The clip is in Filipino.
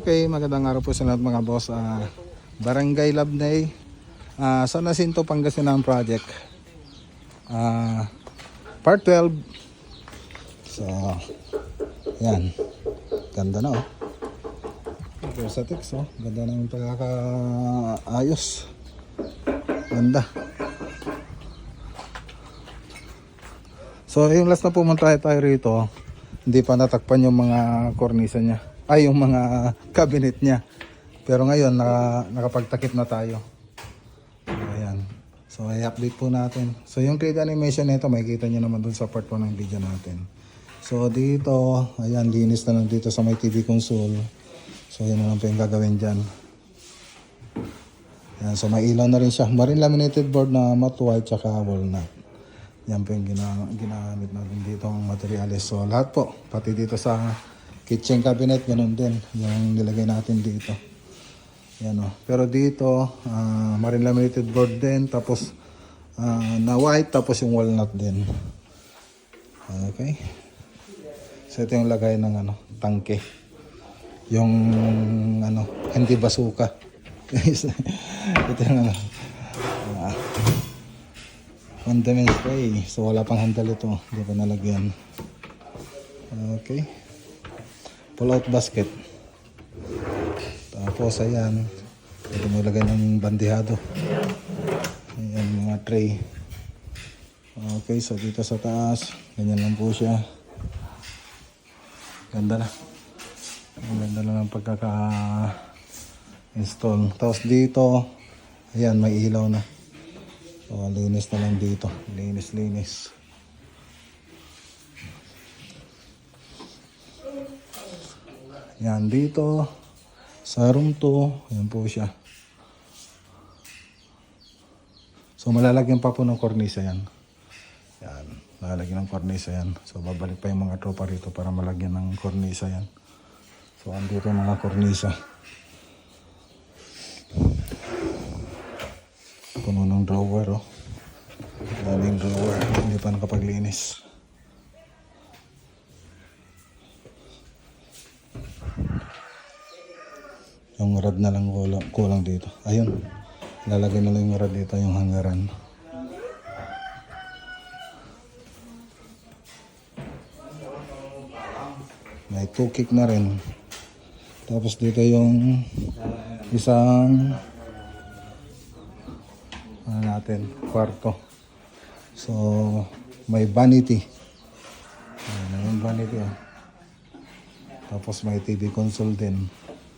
Okay, magandang araw po sa lahat mga boss. Barangay Labnay, San Jacinto, Pangasinan project. Part 12. So, yan. Ganda na oh. Versatix oh. Ganda ng pagkakaayos. Ganda. So, yung last na pumunta tayo rito, hindi pa natakpan yung mga kornisa niya. Ay, yung mga cabinet niya. Pero ngayon, nakapagtakip na tayo. Ayan. So, i-update po natin. So, yung grid animation nito, makikita nyo naman dun sa part 1 ng video natin. So, dito, ayan, linis na lang dito sa may TV console. So, yan na lang po yung gagawin dyan. Ayan, so, may ilaw na rin siya. Marine laminated board na matte white tsaka walnut. Yan po yung ginamit natin dito ang materials. So, lahat po, pati dito sa kitchen cabinet, ganun din yung nilagay natin dito. Yan o. Pero dito, marine laminated board din, tapos na white, tapos yung walnut din. Okay. So ito yung lagay ng tangke. Yung hindi basuka. Ito yung condiment spray. So wala pang handle ito. Hindi pa nalagyan. Okay. Pull out basket. Tapos ayan, pwede mo lagay ng bandihado. Ayan mga tray. Okay, so dito sa taas, ganyan lang po siya. Ganda na. Ganda na ng pagkaka-install. Tapos dito, ayan, may ilaw na. So linis na lang dito. Linis. Yan dito sa room 2, yan po siya. So malalagyan pa po ng kornisa yan. Yan, malalagyan ng kornisa yan. So babalik pa yung mga tropa rito para malagyan ng kornisa yan. So andito yung mga kornisa. Puno ng drawer oh. Daming drawer, hindi pa nakapaglinis. Yung rad na lang kulang dito. Ayun. Lalagay na lang yung rad dito, yung hangaran. May 2 kick na rin. Tapos dito yung isang kwarto. So, may vanity. Ayan, yung vanity oh. Tapos may TV console din.